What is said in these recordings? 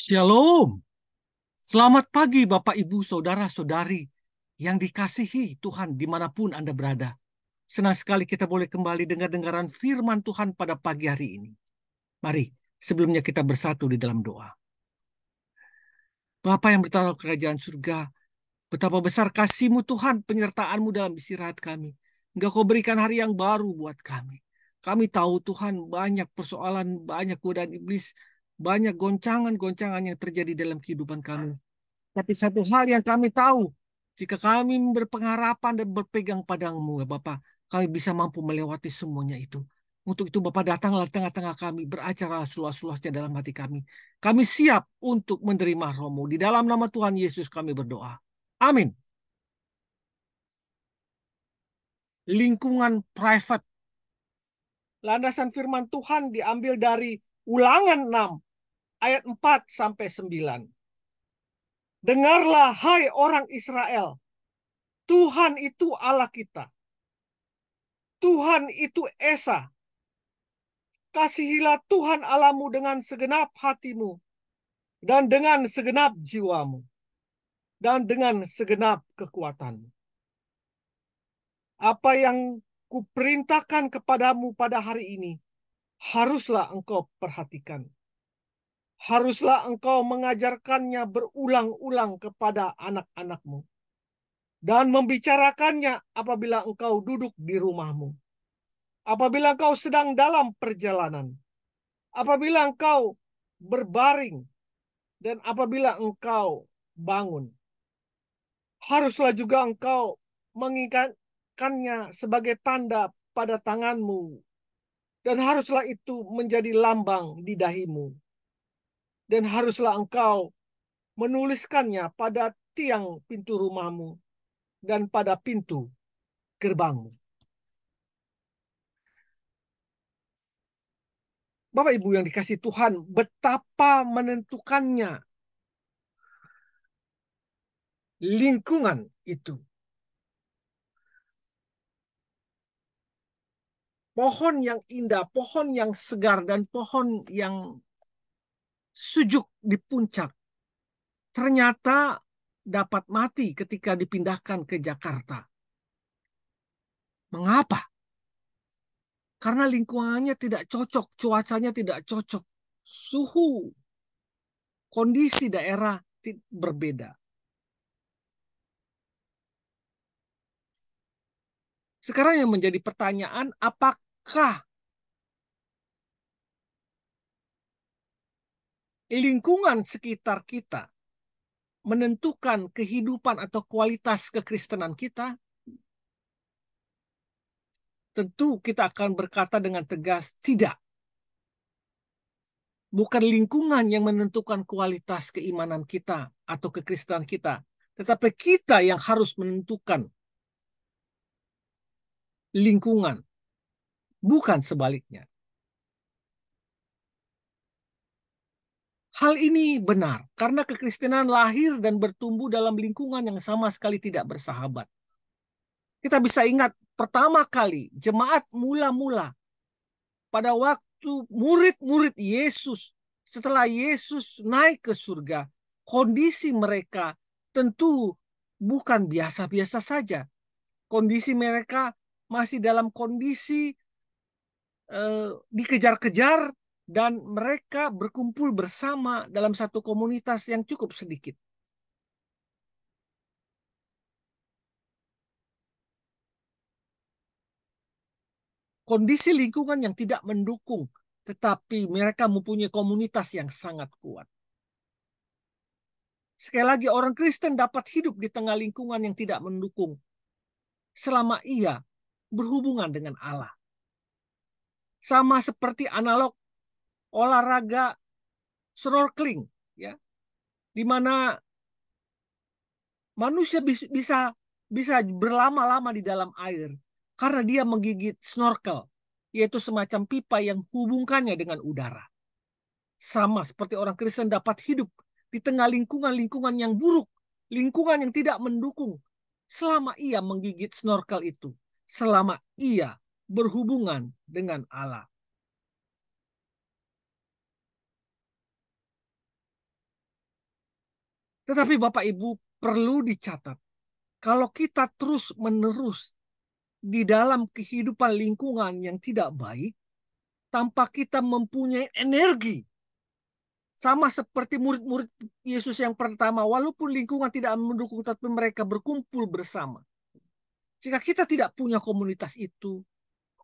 Shalom. Selamat pagi Bapak, Ibu, Saudara-saudari yang dikasihi Tuhan dimanapun Anda berada. Senang sekali kita boleh kembali dengar-dengaran firman Tuhan pada pagi hari ini. Mari, sebelumnya kita bersatu di dalam doa. Bapa yang bertaruh kerajaan surga, betapa besar kasih-Mu Tuhan, penyertaan-Mu dalam istirahat kami. Enggak Kau berikan hari yang baru buat kami. Kami tahu Tuhan banyak persoalan, banyak godaan iblis, banyak goncangan-goncangan yang terjadi dalam kehidupan kami. Tapi satu hal yang kami tahu, jika kami berpengharapan dan berpegang padamu, ya Bapa, kami bisa mampu melewati semuanya itu. Untuk itu Bapak datanglah di tengah-tengah kami, beracara seluas-luasnya dalam hati kami. Kami siap untuk menerima roh-Mu. Di dalam nama Tuhan Yesus kami berdoa. Amin. Lingkungan private. Landasan firman Tuhan diambil dari Ulangan 6 ayat 4 sampai 9. Dengarlah hai orang Israel, Tuhan itu Allah kita. Tuhan itu Esa. Kasihilah Tuhan Allahmu dengan segenap hatimu, dan dengan segenap jiwamu, dan dengan segenap kekuatanmu. Apa yang kuperintahkan kepadamu pada hari ini, haruslah engkau perhatikan. Haruslah engkau mengajarkannya berulang-ulang kepada anak-anakmu, dan membicarakannya apabila engkau duduk di rumahmu, apabila engkau sedang dalam perjalanan, apabila engkau berbaring, dan apabila engkau bangun. Haruslah juga engkau mengikatkannya sebagai tanda pada tanganmu, dan haruslah itu menjadi lambang di dahimu. Dan haruslah engkau menuliskannya pada tiang pintu rumahmu dan pada pintu gerbangmu. Bapak Ibu yang dikasihi Tuhan, betapa menentukannya lingkungan itu. Pohon yang indah, pohon yang segar, dan pohon yang sujuk di puncak ternyata dapat mati ketika dipindahkan ke Jakarta. Mengapa? Karena lingkungannya tidak cocok, cuacanya tidak cocok, suhu, kondisi daerah berbeda. Sekarang yang menjadi pertanyaan, apakah lingkungan sekitar kita menentukan kehidupan atau kualitas kekristenan kita? Tentu kita akan berkata dengan tegas, tidak. Bukan lingkungan yang menentukan kualitas keimanan kita atau kekristenan kita, tetapi kita yang harus menentukan lingkungan, bukan sebaliknya. Hal ini benar karena kekristenan lahir dan bertumbuh dalam lingkungan yang sama sekali tidak bersahabat. Kita bisa ingat pertama kali jemaat mula-mula pada waktu murid-murid Yesus setelah Yesus naik ke surga, kondisi mereka tentu bukan biasa-biasa saja. Kondisi mereka masih dalam kondisi dikejar-kejar dan mereka berkumpul bersama dalam satu komunitas yang cukup sedikit. Kondisi lingkungan yang tidak mendukung, tetapi mereka mempunyai komunitas yang sangat kuat. Sekali lagi, orang Kristen dapat hidup di tengah lingkungan yang tidak mendukung selama ia berhubungan dengan Allah. Sama seperti analog olahraga snorkeling, ya, di mana manusia bisa berlama-lama di dalam air karena dia menggigit snorkel, yaitu semacam pipa yang hubungkannya dengan udara. Sama seperti orang Kristen dapat hidup di tengah lingkungan-lingkungan yang buruk, lingkungan yang tidak mendukung, selama ia menggigit snorkel itu, selama ia berhubungan dengan Allah. Tetapi Bapak Ibu perlu dicatat, kalau kita terus-menerus di dalam kehidupan lingkungan yang tidak baik, tanpa kita mempunyai energi, sama seperti murid-murid Yesus yang pertama, walaupun lingkungan tidak mendukung, tapi mereka berkumpul bersama. Jika kita tidak punya komunitas itu,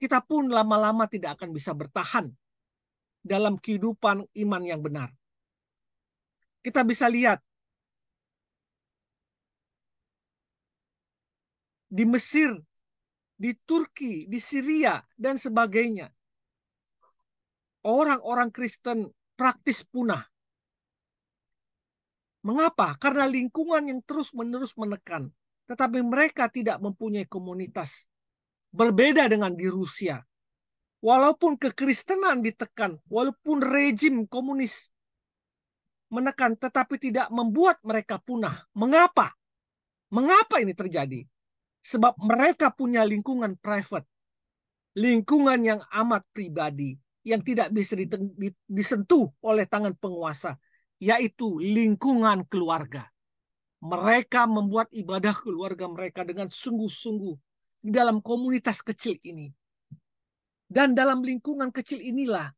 kita pun lama-lama tidak akan bisa bertahan dalam kehidupan iman yang benar. Kita bisa lihat di Mesir, di Turki, di Syria, dan sebagainya. Orang-orang Kristen praktis punah. Mengapa? Karena lingkungan yang terus-menerus menekan. Tetapi mereka tidak mempunyai komunitas. Berbeda dengan di Rusia. Walaupun kekristenan ditekan, walaupun rejim komunis menekan, tetapi tidak membuat mereka punah. Mengapa? Mengapa ini terjadi? Sebab mereka punya lingkungan private. Lingkungan yang amat pribadi. Yang tidak bisa disentuh oleh tangan penguasa. Yaitu lingkungan keluarga. Mereka membuat ibadah keluarga mereka dengan sungguh-sungguh di dalam komunitas kecil ini. Dan dalam lingkungan kecil inilah,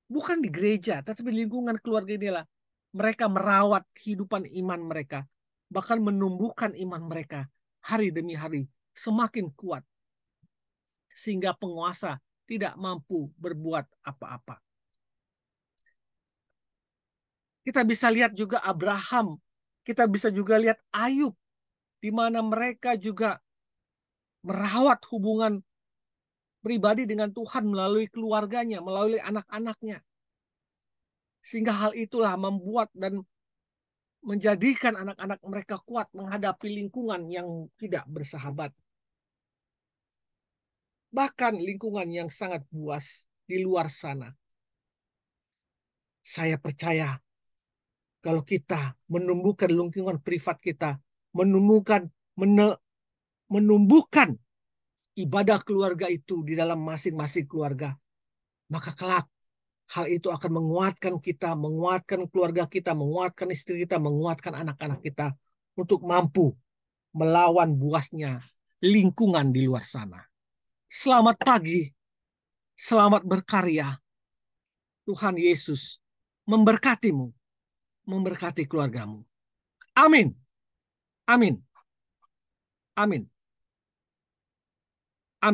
bukan di gereja, tetapi di lingkungan keluarga inilah, mereka merawat kehidupan iman mereka, bahkan menumbuhkan iman mereka hari demi hari semakin kuat, sehingga penguasa tidak mampu berbuat apa-apa. Kita bisa lihat juga Abraham, kita bisa juga lihat Ayub, di mana mereka juga merawat hubungan pribadi dengan Tuhan melalui keluarganya, melalui anak-anaknya. Sehingga hal itulah membuat dan menjadikan anak-anak mereka kuat menghadapi lingkungan yang tidak bersahabat. Bahkan lingkungan yang sangat buas di luar sana. Saya percaya kalau kita menumbuhkan lingkungan privat kita, menumbuhkan ibadah keluarga itu di dalam masing-masing keluarga, maka kelak hal itu akan menguatkan kita, menguatkan keluarga kita, menguatkan istri kita, menguatkan anak-anak kita untuk mampu melawan buasnya lingkungan di luar sana. Selamat pagi, selamat berkarya. Tuhan Yesus memberkatimu, memberkati keluargamu. Amin. Amin. Amin.